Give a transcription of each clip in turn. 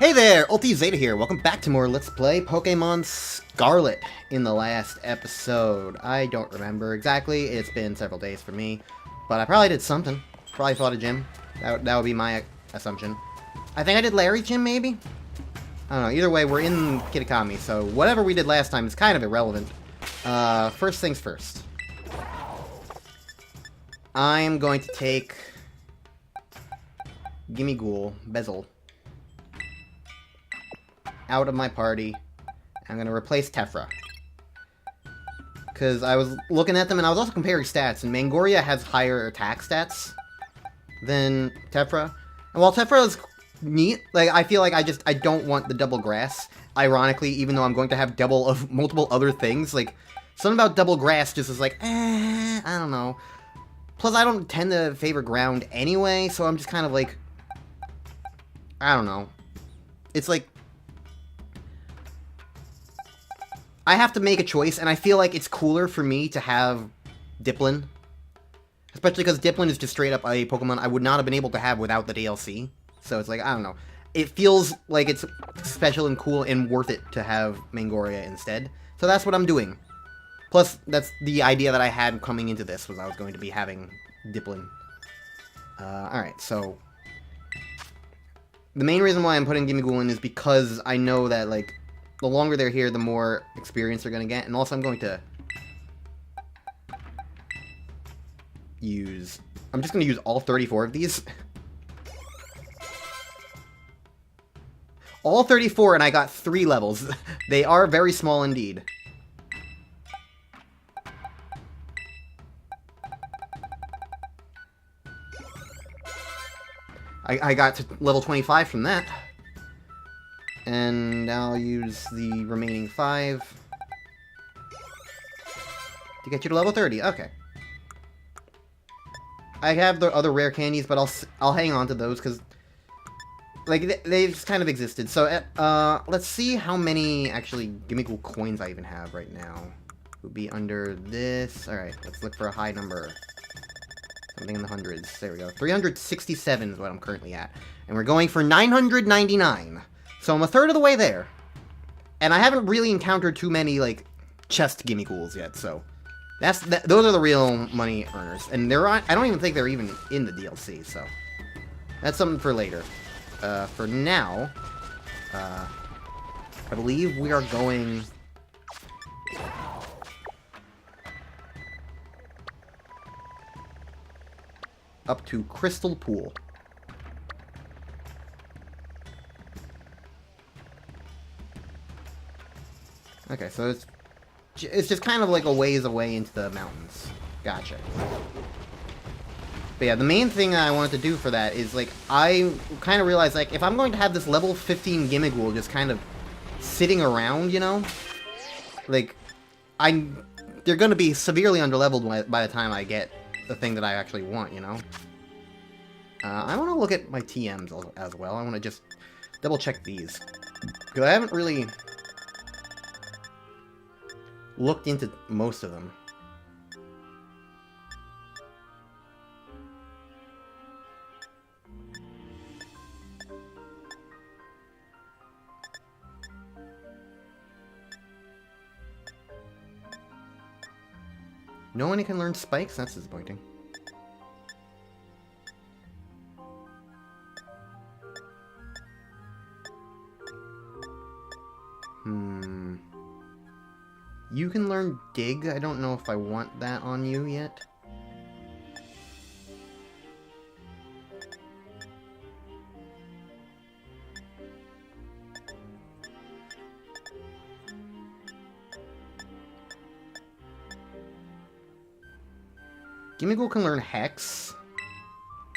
Hey there, Ulti Zeta here. Welcome back to more Let's Play Pokémon Scarlet. In the last episode, I don't remember exactly. It's been several days for me, but I probably did something. Probably fought a gym. That would be my assumption. I think I did Larry Gym, maybe? I don't know. Either way, we're in Kitakami, so whatever we did last time is kind of irrelevant. First things first. I'm going to take Gimme Ghoul, Bezel, out of my party. I'm going to replace Tephra. Because I was looking at them, and I was also comparing stats, and Mangoria has higher attack stats than Tephra. And while Tephra is neat, like, I feel like I don't want the double grass. Ironically, even though I'm going to have double of multiple other things, like, something about double grass just is like, I don't know. Plus, I don't tend to favor ground anyway, so I'm just kind of like, I don't know. It's like, I have to make a choice, and I feel like it's cooler for me to have Dipplin. Especially because Dipplin is just straight up a Pokemon I would not have been able to have without the DLC. So it's like, I don't know. It feels like it's special and cool and worth it to have Mangoria instead. So that's what I'm doing. Plus, that's the idea that I had coming into this, was I was going to be having Dipplin. Alright, so the main reason why I'm putting Gimme Ghoul in is because I know that, like, the longer they're here, the more experience they're going to get. And also I'm going to use... I'm just going to use all 34 of these. All 34, and I got 3 levels. They are very small indeed. I got to level 25 from that. And I'll use the remaining 5 to get you to level 30. Okay. I have the other rare candies, but I'll hang on to those because, like, they've just kind of existed. So let's see how many actually Gimme Ghoul coins I even have right now. It would be under this. All right, let's look for a high number. Something in the hundreds. There we go. 367 is what I'm currently at, and we're going for 999. So I'm a third of the way there. And I haven't really encountered too many, like, chest Gimme Ghouls yet, so those are the real money earners. And I don't even think they're even in the DLC, so that's something for later. For now, I believe we are going up to Crystal Pool. Okay, so it's just kind of like a ways away into the mountains. Gotcha. But yeah, the main thing I wanted to do for that is, like, I kind of realized, like, if I'm going to have this level 15 Gimme Ghoul just kind of sitting around, you know? Like, they're going to be severely underleveled by the time I get the thing that I actually want, you know? I want to look at my TMs as well. I want to just double check these. Because I haven't really looked into most of them. No one can learn spikes? That's disappointing. You can learn Dig. I don't know if I want that on you yet. Gimme Ghoul can learn Hex. So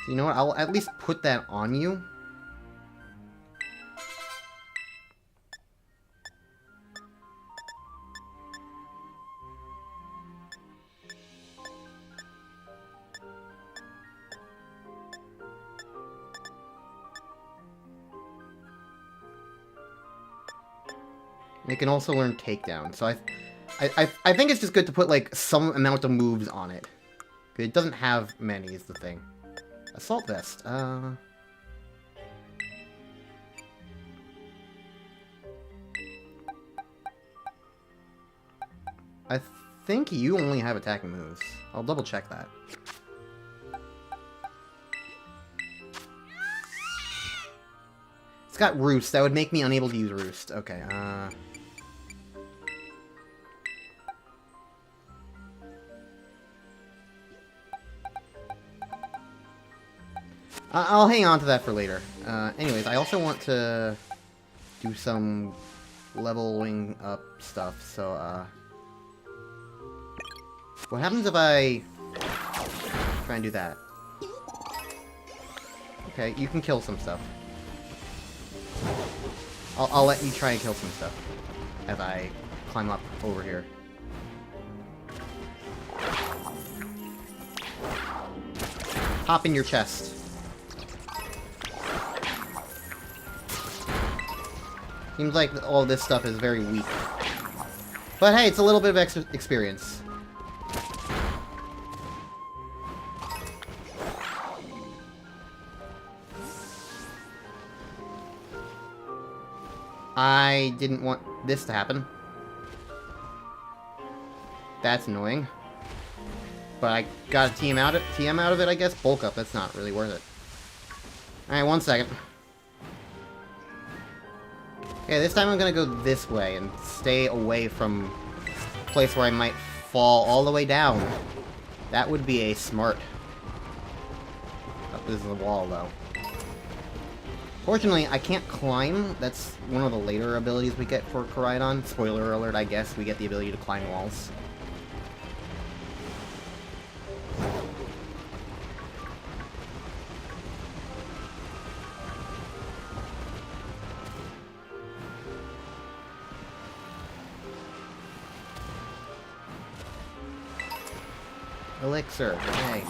you know what? I'll at least put that on you. And it can also learn Takedown, so I think it's just good to put, like, some amount of moves on it. It doesn't have many, is the thing. Assault Vest, I think you only have attacking moves. I'll double check that. It's got Roost. That would make me unable to use Roost. Okay, I'll hang on to that for later. Anyways, I also want to do some leveling up stuff, so, what happens if I try and do that? Okay, you can kill some stuff. I'll let you try and kill some stuff as I climb up over here. Hop in your chest. Seems like all this stuff is very weak. But hey, it's a little bit of extra experience. I didn't want this to happen. That's annoying. But I got a TM out of it, I guess. Bulk up, that's not really worth it. Alright, 1 second. Okay, this time I'm gonna go this way and stay away from a place where I might fall all the way down. That would be a smart. Oh, this is a wall, though. Fortunately, I can't climb. That's one of the later abilities we get for Koraidon. Spoiler alert, I guess. We get the ability to climb walls. Elixir, hey.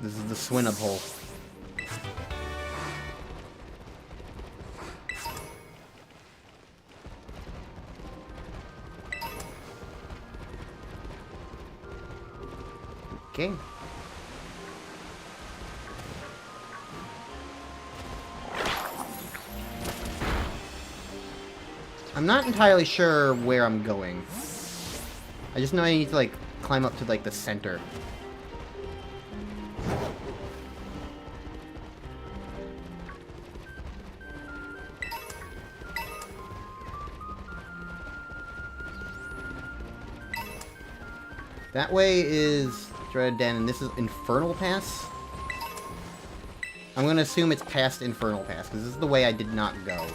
This is the Swinub hole. Okay. I'm not entirely sure where I'm going. I just know I need to, like, climb up to, like, the center. That way is Dreaded Den, and this is Infernal Pass? I'm gonna assume it's past Infernal Pass, because this is the way I did not go.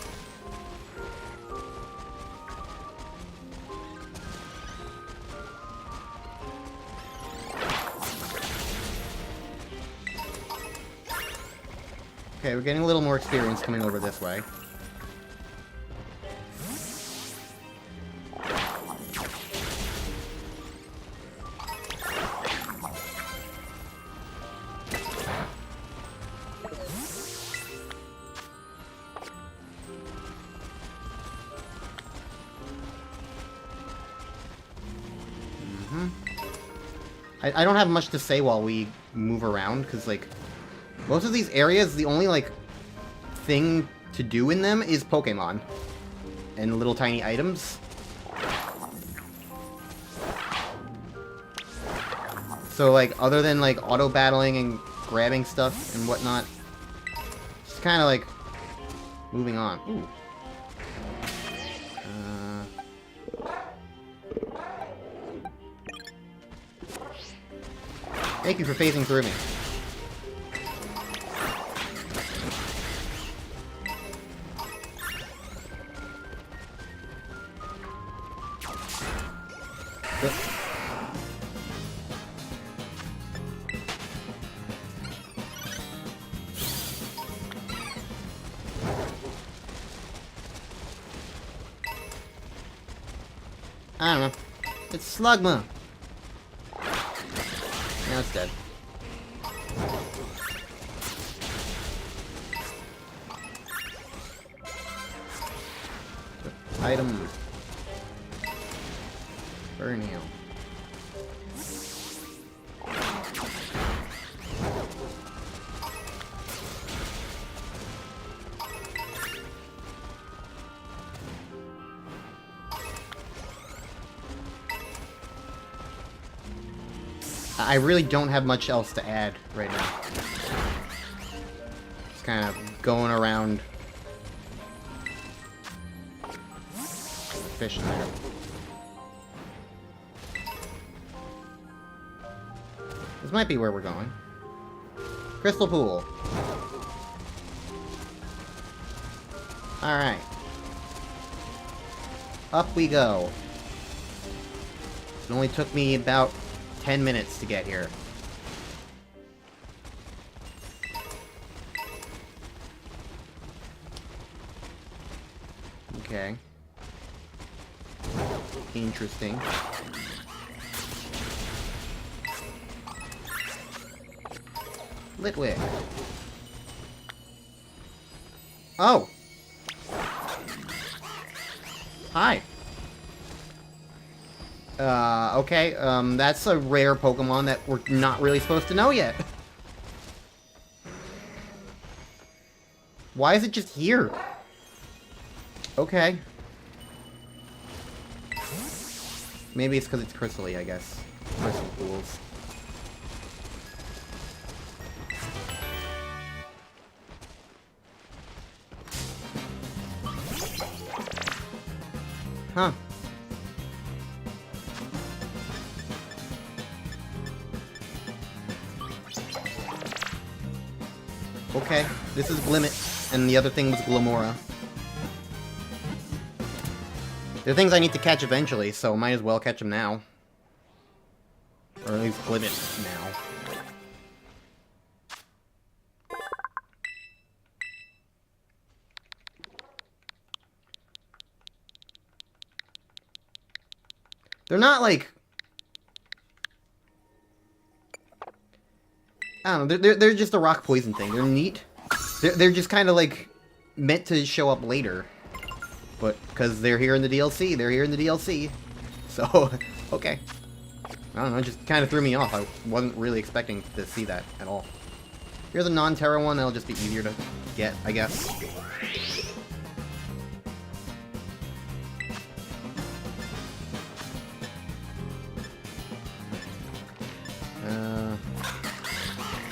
Okay, we're getting a little more experience coming over this way. I don't have much to say while we move around, because, like, most of these areas, the only, like, thing to do in them is Pokémon. And little tiny items. So, like, other than, like, auto-battling and grabbing stuff and whatnot, just kind of, like, moving on. Ooh. Thank you for phasing through me. I don't know. It's Slugma. Now it's dead. Item. Burn heal. I really don't have much else to add right now. Just kind of going around fishing there. This might be where we're going. Crystal pool. Alright. Up we go. It only took me about 10 minutes to get here. Okay. Interesting. Litwick. Oh! Hi. Okay, that's a rare Pokemon that we're not really supposed to know yet. Why is it just here? Okay. Maybe it's because it's crystally, I guess. Crystal pools. Huh. Okay, this is Glimmet, and the other thing was Glamora. They're things I need to catch eventually, so might as well catch them now. Or at least Glimmet now. They're not like... I don't know, they're just a rock poison thing. They're neat. They're just kind of like meant to show up later. But because they're here in the DLC, they're here in the DLC. So, okay. I don't know, it just kind of threw me off. I wasn't really expecting to see that at all. Here's a non-Terra one that'll just be easier to get, I guess.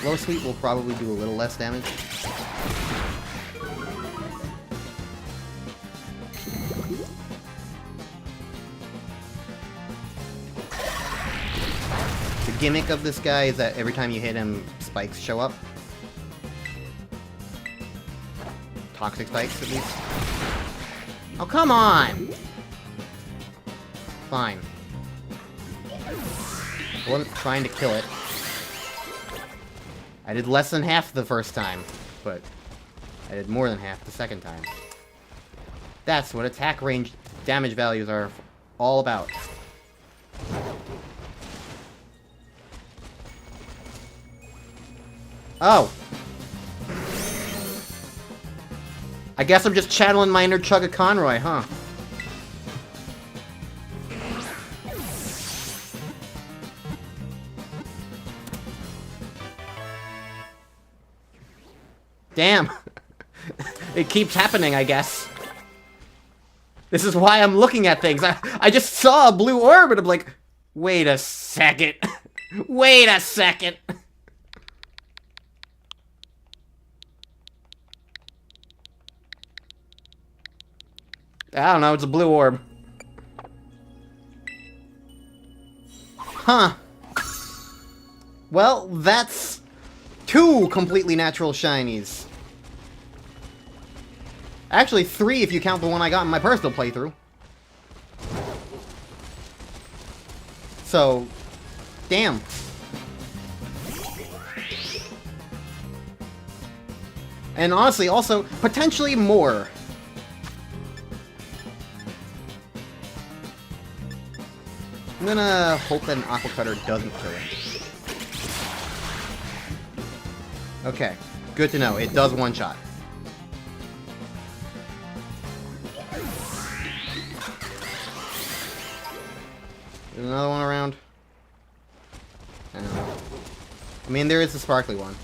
Low Sweet will probably do a little less damage. The gimmick of this guy is that every time you hit him, spikes show up. Toxic spikes, at least. Oh, come on! Fine. I wasn't trying to kill it. I did less than half the first time, but I did more than half the second time. That's what attack range damage values are all about. Oh! I guess I'm just channeling my inner Chugga Conroy, huh? Damn. It keeps happening, I guess. This is why I'm looking at things. I just saw a blue orb and I'm like, wait a second. Wait a second. I don't know, it's a blue orb. Huh. Well, that's 2 completely natural shinies. Actually, 3 if you count the one I got in my personal playthrough. So, damn. And honestly, also, potentially more. I'm gonna hope that an Aqua Cutter doesn't kill it. Okay, good to know. It does one-shot. There's another one around. I don't know. I mean, there is the sparkly one.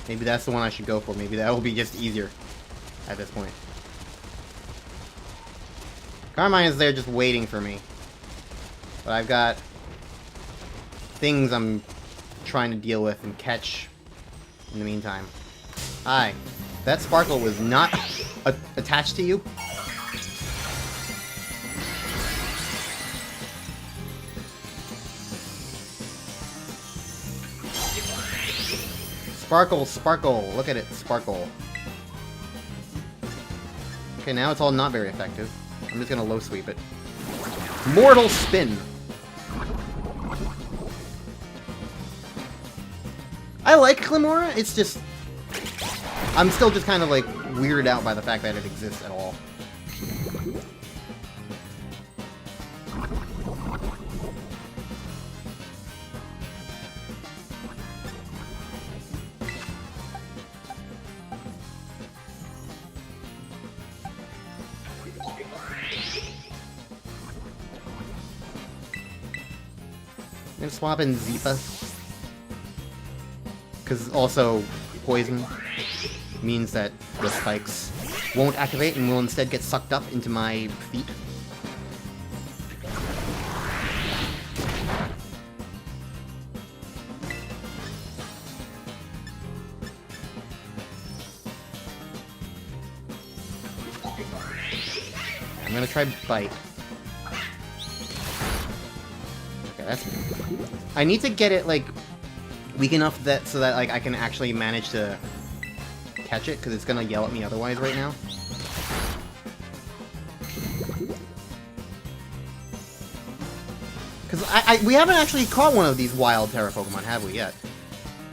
Maybe that's the one I should go for. Maybe that will be just easier at this point. Carmine is there just waiting for me. But I've got things I'm trying to deal with and catch in the meantime. Hi. That sparkle was not attached to you? Sparkle, sparkle. Look at it, sparkle. Okay, now it's all not very effective. I'm just gonna low sweep it. Mortal spin. I like Glimora, it's just... I'm still just kind of, like, weirded out by the fact that it exists at all. I'm gonna swap in Zipa. Because also, poison means that the spikes won't activate and will instead get sucked up into my feet. I'm gonna try Bite. Okay, that's... I need to get it, like, weak enough that so that, like, I can actually manage to catch it, because it's gonna yell at me otherwise right now. Because we haven't actually caught one of these wild Terra Pokemon, have we, yet?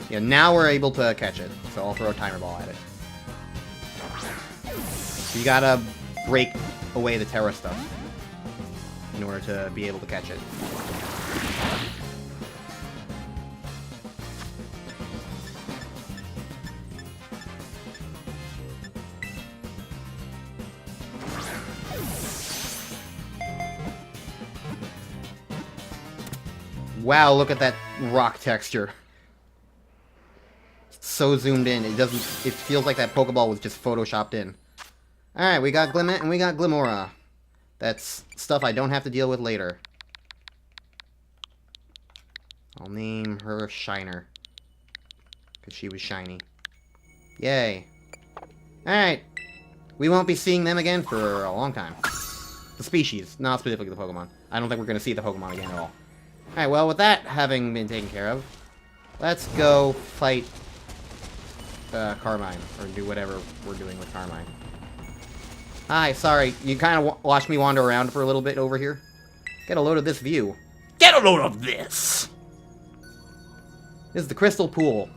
Yeah, now we're able to catch it, so I'll throw a Timer Ball at it. So you gotta break away the Terra stuff in order to be able to catch it. Wow, look at that rock texture. It's so zoomed in, it feels like that Pokeball was just photoshopped in. Alright, we got Glimmet and we got Glimora. That's stuff I don't have to deal with later. I'll name her Shiner. Because she was shiny. Yay. Alright. We won't be seeing them again for a long time. The species, not specifically the Pokemon. I don't think we're going to see the Pokemon again at all. Alright, well, with that having been taken care of, let's go fight Carmine, or do whatever we're doing with Carmine. Hi, sorry, you kind of watched me wander around for a little bit over here. Get a load of this view. Get a load of this! This is the Crystal Pool.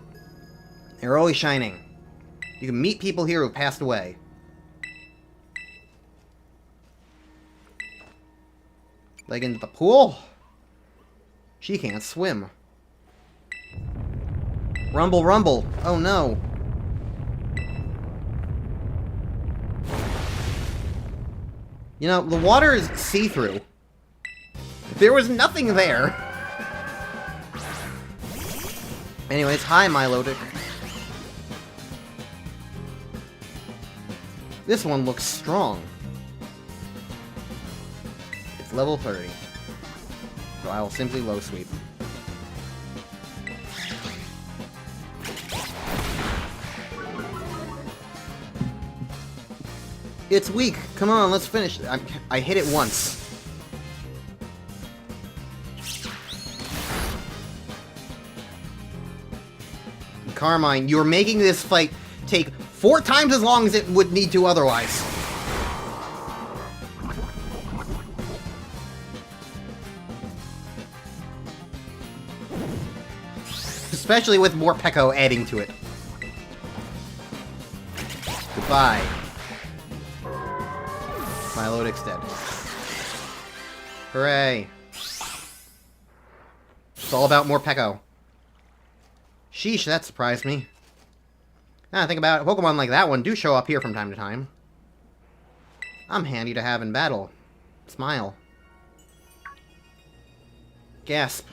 They're always shining. You can meet people here who passed away. Leg into the pool? She can't swim. Rumble, rumble. Oh no. You know, the water is see-through. There was nothing there. Anyways, hi, Milotic. This one looks strong. It's level 30. So I will simply low sweep. It's weak. Come on, let's finish. I hit it once. Carmine, you're making this fight take 4 times as long as it would need to otherwise. Especially with more Peko adding to it. Goodbye. Milotic's dead. Hooray. It's all about more Peko. Sheesh, that surprised me. Now I think about it, Pokemon like that one do show up here from time to time. I'm handy to have in battle. Smile. Gasp.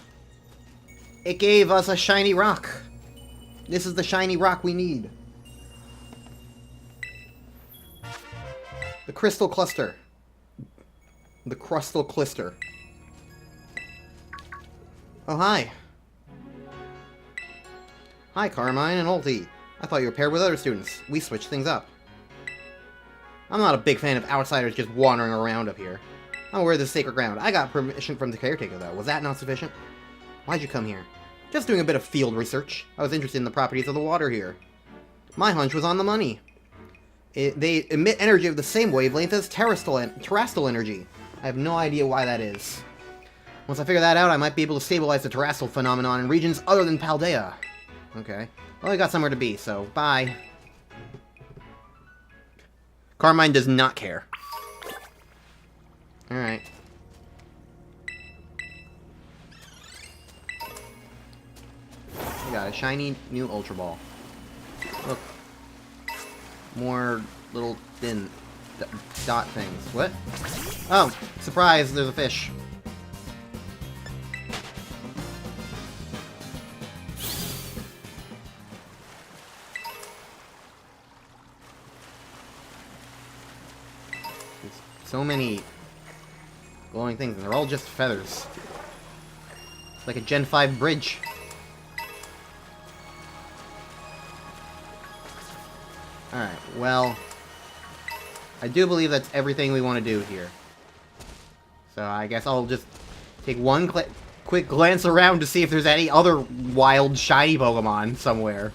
It gave us a shiny rock. This is the shiny rock we need. The Crystal Cluster. The Crustal Clister. Oh, hi. Hi, Carmine and Ulti. I thought you were paired with other students. We switched things up. I'm not a big fan of outsiders just wandering around up here. I'm aware of this sacred ground. I got permission from the caretaker, though. Was that not sufficient? Why'd you come here? Just doing a bit of field research. I was interested in the properties of the water here. My hunch was on the money. They emit energy of the same wavelength as terrestrial energy. I have no idea why that is. Once I figure that out, I might be able to stabilize the terrestrial phenomenon in regions other than Paldea. Okay. Well, I got somewhere to be, so bye. Carmine does not care. Alright. We got a shiny new Ultra Ball. Look. More little thin dot things. What? Oh, surprise, there's a fish. There's so many glowing things, and they're all just feathers. It's like a Gen 5 bridge. Alright, well, I do believe that's everything we want to do here. So I guess I'll just take one quick glance around to see if there's any other wild, shiny Pokemon somewhere.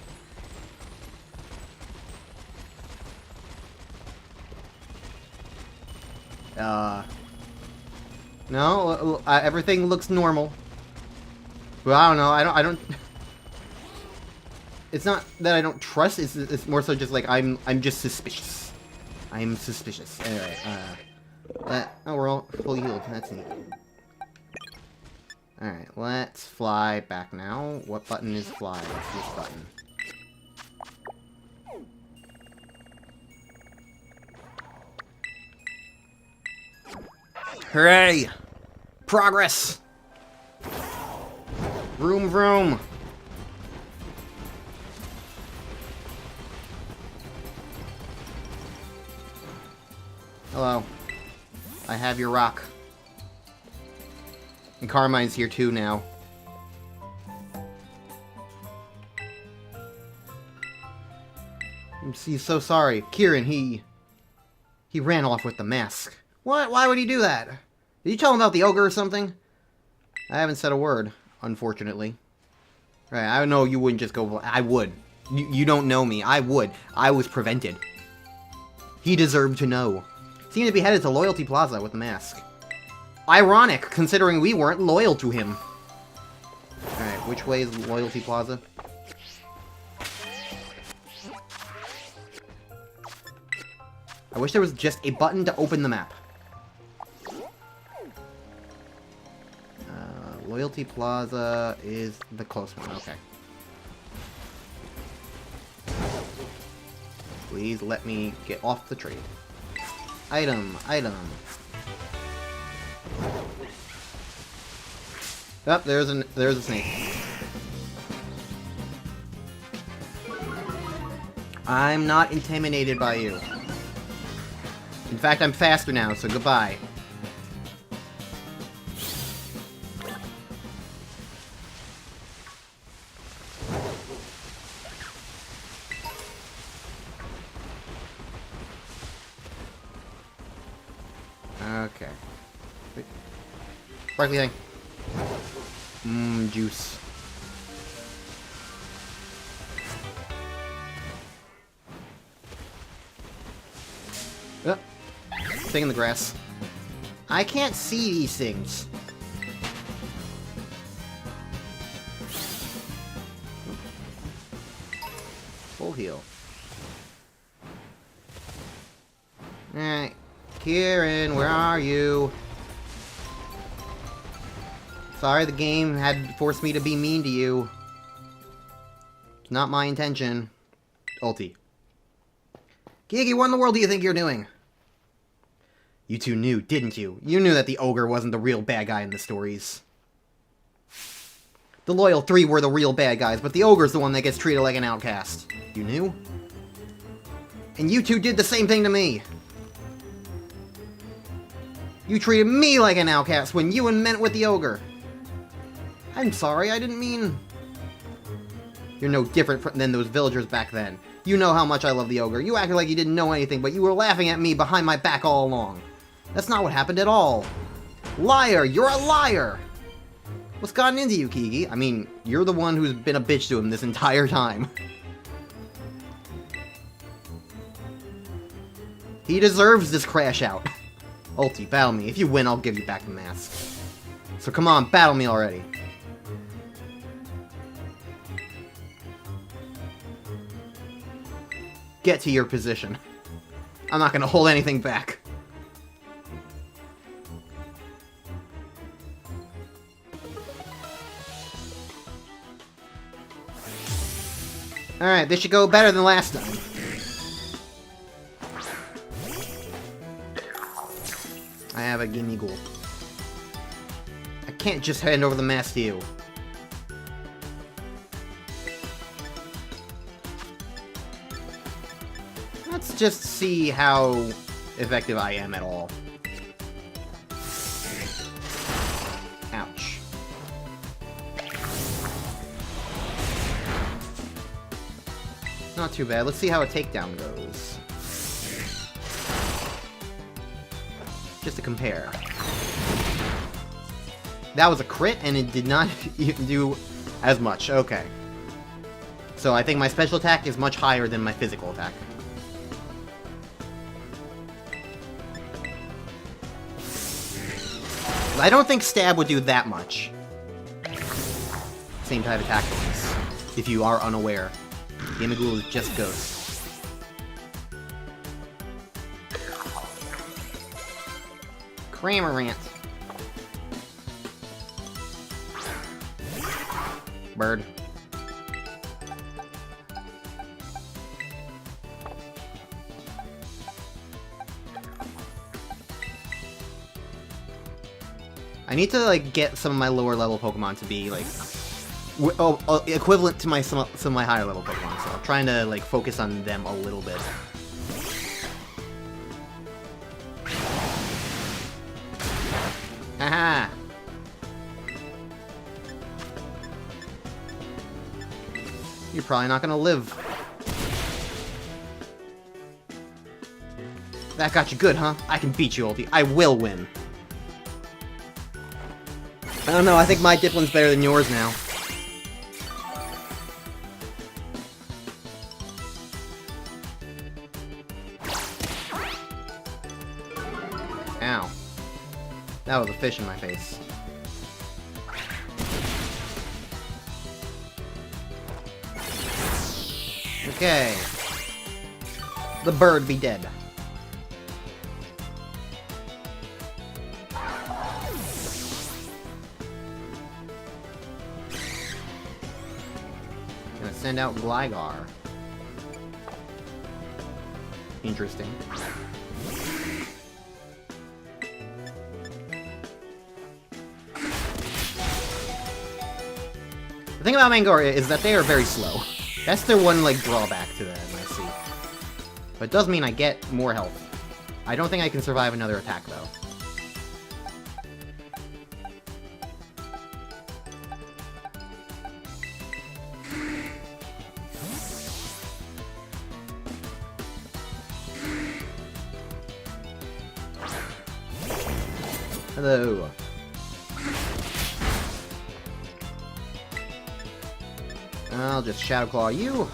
No, everything looks normal. Well, I don't know, I don't... It's not that I don't trust, it's more so just like, I'm just suspicious. I'm suspicious. Anyway, oh, we're all fully healed. That's neat. Alright, let's fly back now. What button is fly? It's this button. Hooray! Progress! Vroom vroom! Hello. I have your rock. And Carmine's here too now. He's so sorry. Kieran, he ran off with the mask. What? Why would he do that? Did you tell him about the ogre or something? I haven't said a word, unfortunately. Right, I know you wouldn't just go... I would. You don't know me. I would. I was prevented. He deserved to know. Seemed to be headed to Loyalty Plaza with the mask. Ironic, considering we weren't loyal to him. Alright, which way is Loyalty Plaza? I wish there was just a button to open the map. Loyalty Plaza is the close one, okay. Please let me get off the tree. Item, item. Oh, there's a snake. I'm not intimidated by you. In fact, I'm faster now, so goodbye. Okay. Wait. Sparkly thing. Juice. Oh. Thing in the grass. I can't see these things. Full heal. Alright. Kieran, where are you? Sorry the game had forced me to be mean to you. It's not my intention. Ulti. Gigi, what in the world do you think you're doing? You two knew, didn't you? You knew that the ogre wasn't the real bad guy in the stories. The Loyal Three were the real bad guys, but the ogre's the one that gets treated like an outcast. You knew? And you two did the same thing to me. You treated me like an outcast when you meant with the ogre. I'm sorry, I didn't mean... You're no different than those villagers back then. You know how much I love the ogre. You acted like you didn't know anything, but you were laughing at me behind my back all along. That's not what happened at all. Liar! You're a liar! What's gotten into you, Kiki? I mean, you're the one who's been a bitch to him this entire time. He deserves this crash out. Ulti, battle me. If you win, I'll give you back the mask. So come on, battle me already. Get to your position. I'm not gonna hold anything back. Alright, this should go better than last time. I have a gimme ghoul. I can't just hand over the mask to you. Let's just see how effective I am at all. Ouch. Not too bad. Let's see how a takedown goes. Just to compare. That was a crit, and it did not even do as much. Okay. So I think my special attack is much higher than my physical attack. I don't think stab would do that much. Same type of tactics, if you are unaware. Gamaghoul is just ghosts. Cramorant. Bird. I need to, like, get some of my lower level Pokemon to be, like, equivalent to some of my higher level Pokemon, so I'm trying to, like, focus on them a little bit. Haha! You're probably not gonna live. That got you good, huh? I can beat you, Ulti. I will win. I don't know, I think my Diplin's better than yours now. Ow. That was a fish in my face. Okay. The bird be dead. Gonna send out Gligar. Interesting. The thing about Mangoria is that they are very slow. That's their one, like, drawback to them, I see. But it does mean I get more health. I don't think I can survive another attack, though. Hello. I'll just Shadow Claw you.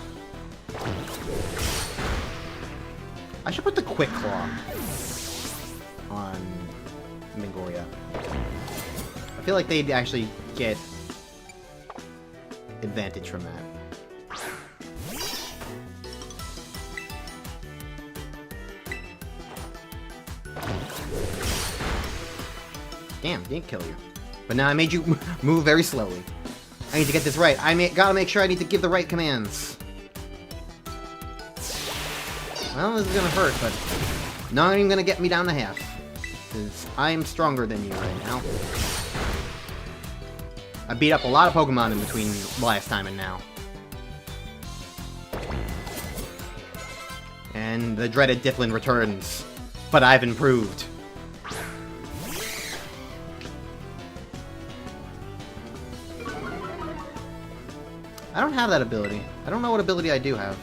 I should put the Quick Claw on Mangoria. I feel like they'd actually get advantage from that. Damn, didn't kill you. But now I made you move very slowly. I need to get this right. Gotta make sure I need to give the right commands. Well, this is gonna hurt, but not even gonna get me down to half. Because I'm stronger than you right now. I beat up a lot of Pokemon in between last time and now. And the dreaded Dipplin returns. But I've improved. I don't have that ability. I don't know what ability I do have.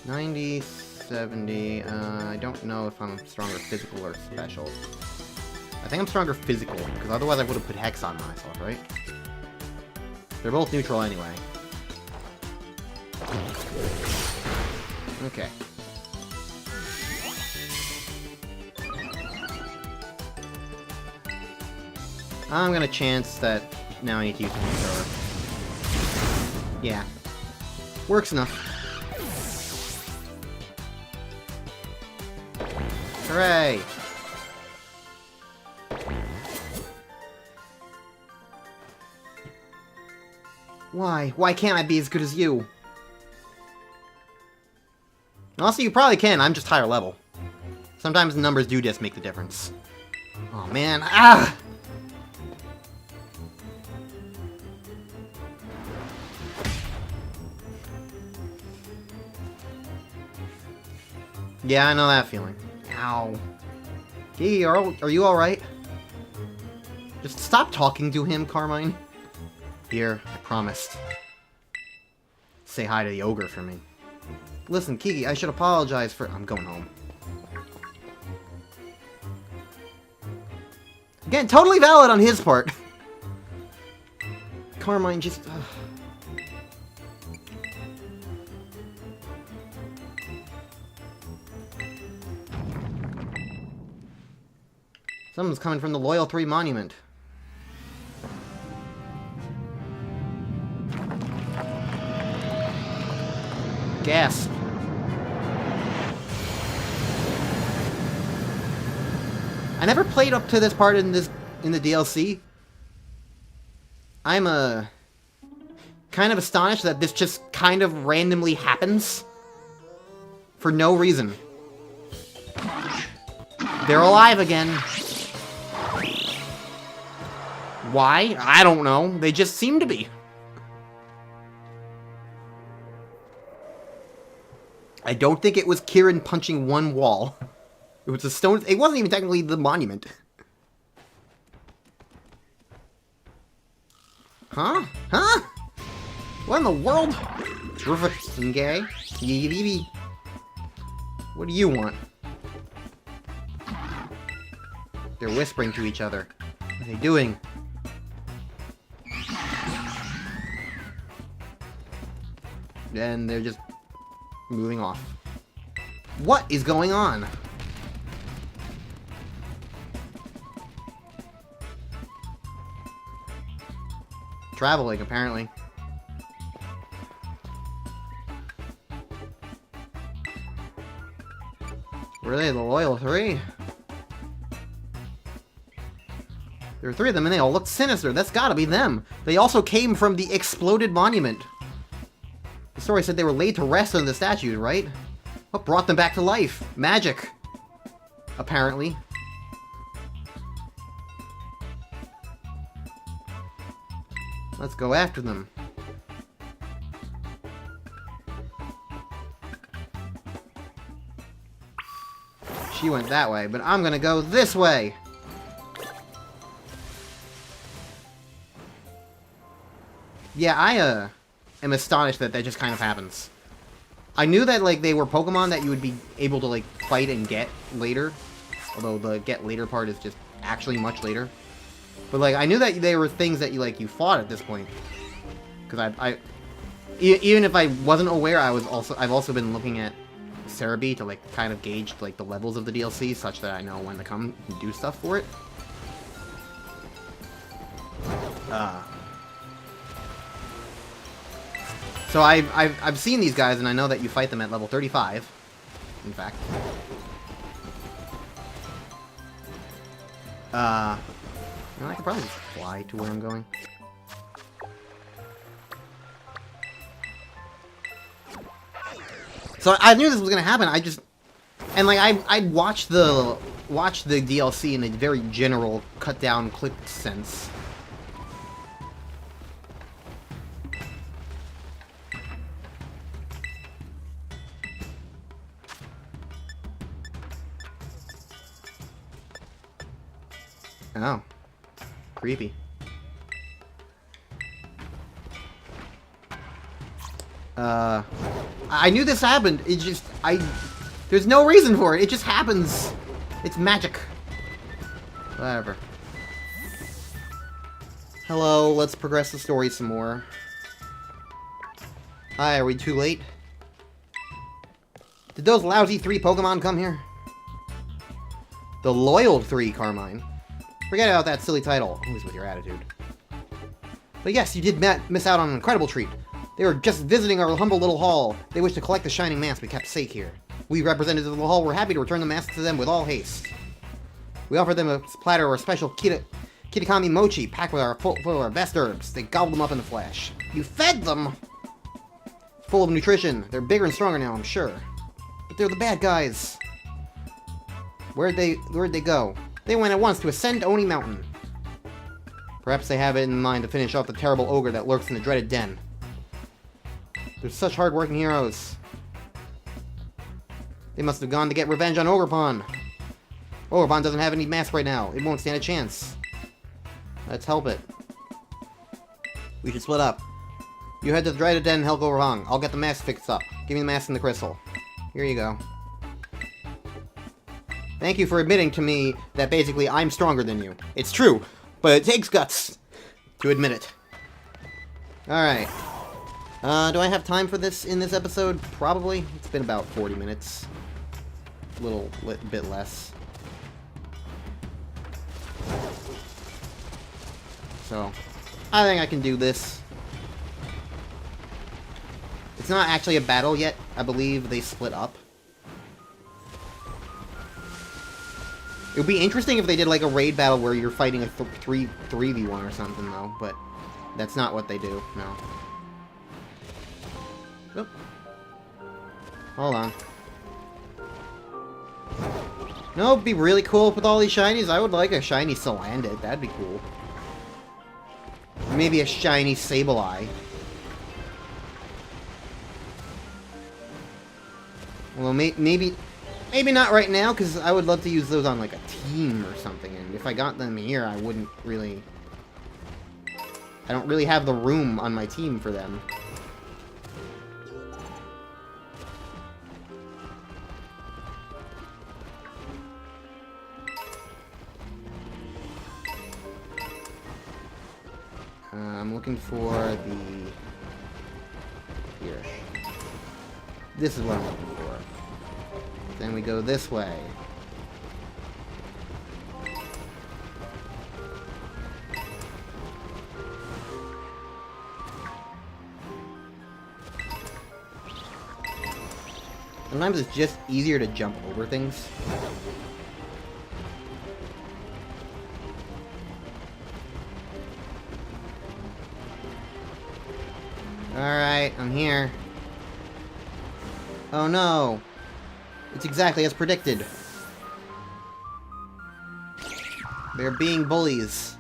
90, 70, I don't know if I'm stronger physical or special. I think I'm stronger physical, because otherwise I would have put Hex on myself, right? They're both neutral anyway. Okay. I'm gonna chance that now I need to use the flamethrower. Yeah. Works enough. Hooray! Why? Why can't I be as good as you? Also, you probably can, I'm just higher level. Sometimes numbers do just make the difference. Oh man, ah! Yeah, I know that feeling. Ow. Gee, are you alright? Just stop talking to him, Carmine. Here, I promised. Say hi to the ogre for me. Listen, Kiki, I should apologize for... I'm going home. Again, totally valid on his part. Carmine just... Someone's coming from the Loyal 3 Monument. Gasp. I never played up to this part in the DLC. I'm kind of astonished that this just kind of randomly happens for no reason. They're alive again. Why? I don't know. They just seem to be. I don't think it was Kieran punching one wall. It was a stone... It wasn't even technically the monument. Huh? Huh? What in the world? Okay. What do you want? They're whispering to each other. What are they doing? And they're just moving off. What is going on? Traveling, apparently. Were they the Loyal 3? There were 3 of them and they all looked sinister. That's gotta be them. They also came from the exploded monument. The story said they were laid to rest under the statue, right? What brought them back to life? Magic. Apparently. Let's go after them. She went that way, but I'm gonna go this way! Yeah, I, am astonished that that just kind of happens. I knew that, like, they were Pokemon that you would be able to, like, fight and get later. Although the get later part is just actually much later. But, like, I knew that they were things that you fought at this point. Because even if I wasn't aware, I've also been looking at Cerebi to, like, kind of gauge, like, the levels of the DLC, such that I know when to come and do stuff for it. So I've seen these guys, and I know that you fight them at level 35, in fact. I could probably just fly to where I'm going. So I knew this was gonna happen. And like I'd watch the DLC in a very general cut down clip sense. Oh. Creepy. I knew this happened. It just, there's no reason for it. It just happens. It's magic. Whatever. Hello, let's progress the story some more. Hi, are we too late? Did those lousy 3 Pokemon come here? The loyal 3, Carmine. Forget about that silly title. Always with your attitude. But yes, you did miss out on an incredible treat. They were just visiting our humble little hall. They wish to collect the shining mask we kept safe here. We, representatives of the hall, were happy to return the mask to them with all haste. We offered them a platter of special Kitakami mochi packed with full of our best herbs. They gobbled them up in a flash. You fed them? Full of nutrition. They're bigger and stronger now, I'm sure. But they're the bad guys. Where'd they go? They went at once to ascend Oni Mountain. Perhaps they have it in mind to finish off the terrible ogre that lurks in the dreaded den. They're such hard-working heroes. They must have gone to get revenge on Ogerpon. Ogerpon doesn't have any mask right now. It won't stand a chance. Let's help it. We should split up. You head to the dreaded den and help Ogerpon. I'll get the mask fixed up. Give me the mask and the crystal. Here you go. Thank you for admitting to me that basically I'm stronger than you. It's true, but it takes guts to admit it. Alright. Do I have time for this in this episode? Probably. It's been about 40 minutes. A little bit less. So, I think I can do this. It's not actually a battle yet. I believe they split up. It would be interesting if they did like a raid battle where you're fighting a 3v1 or something, though, but that's not what they do, no. Oop. Hold on. No, it'd be really cool with all these shinies. I would like a shiny Salandit. That'd be cool. Maybe a shiny Sableye. Well, maybe not right now, because I would love to use those on, like, a team or something, and if I got them here, I wouldn't really... I don't really have the room on my team for them. I'm looking for the... Here. This is what I'm looking for. Then we go this way. Sometimes it's just easier to jump over things. Alright, I'm here. Oh no! It's exactly as predicted. They're being bullies.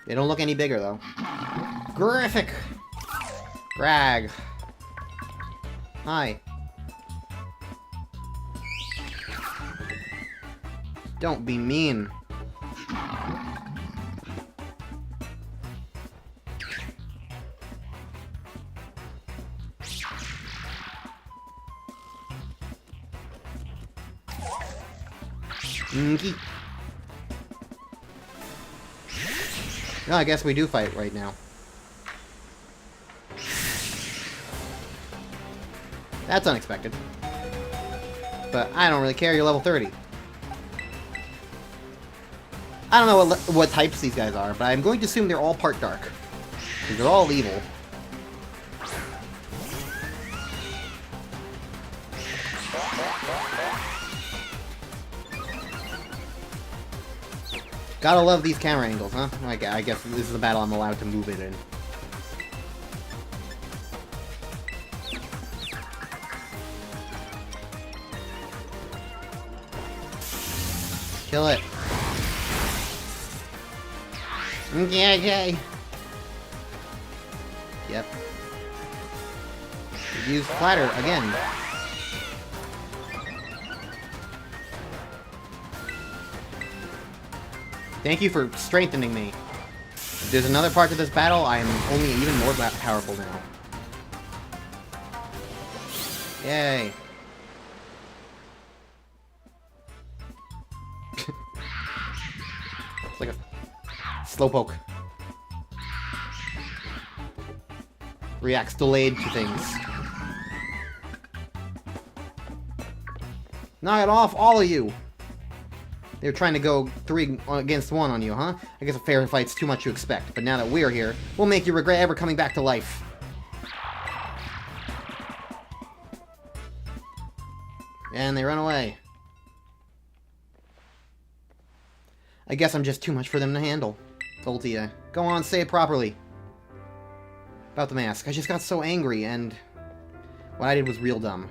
They don't look any bigger, though. Graphic! Grag. Hi. Don't be mean. No, I guess we do fight right now. That's unexpected. But I don't really care, you're level 30. I don't know what types these guys are, but I'm going to assume they're all part dark. Because they're all evil. Gotta love these camera angles, huh? I guess this is a battle I'm allowed to move it in. Kill it. Okay. Yep. Use Platter again. Thank you for strengthening me. If there's another part to this battle, I am only even more powerful now. Yay. It's like a slowpoke. Reacts delayed to things. Knock it off, all of you! They're trying to go 3 against 1 on you, huh? I guess a fair fight's too much to expect, but now that we're here, we'll make you regret ever coming back to life. And they run away. I guess I'm just too much for them to handle. Ultia, go on, say it properly. About the mask. I just got so angry, and what I did was real dumb.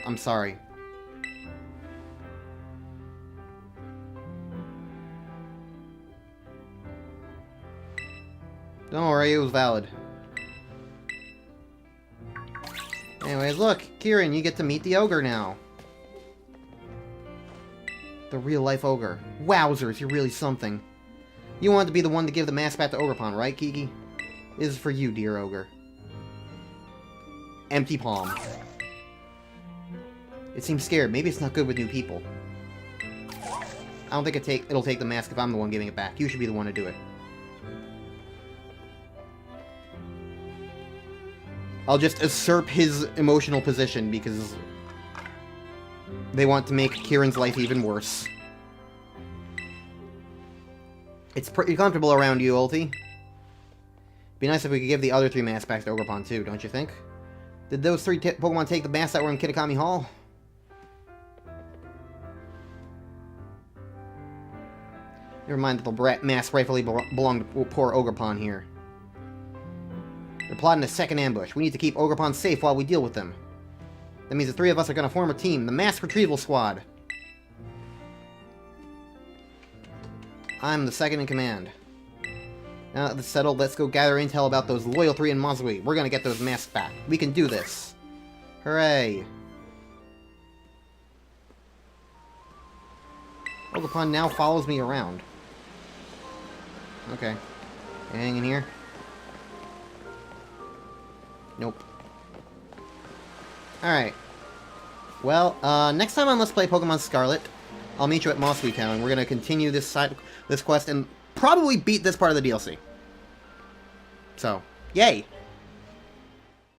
I'm sorry. Don't worry, it was valid. Anyways, look, Kieran, you get to meet the ogre now. The real-life ogre. Wowzers, you're really something. You wanted to be the one to give the mask back to Ogrepon, right, Kiki? This is for you, dear ogre. Empty palm. It seems scared. Maybe it's not good with new people. I don't think it'll take the mask if I'm the one giving it back. You should be the one to do it. I'll just usurp his emotional position because they want to make Kieran's life even worse. It's pretty comfortable around you, Ulti. Be nice if we could give the other 3 masks back to Ogrepon too, don't you think? Did those 3 Pokemon take the masks that were in Kitakami Hall? Never mind that the mask rightfully belonged to poor Ogrepon here. They're plotting a second ambush. We need to keep Ogrepon safe while we deal with them. That means the 3 of us are going to form a team, the Mask Retrieval Squad. I'm the second in command. Now that it's settled, let's go gather intel about those loyal 3 in Mazui. We're going to get those masks back. We can do this. Hooray. Ogrepon now follows me around. Okay. Hang in here. Nope. Alright. Well, next time on Let's Play Pokemon Scarlet, I'll meet you at Mazui Town. We're going to continue this quest and probably beat this part of the DLC. So, yay!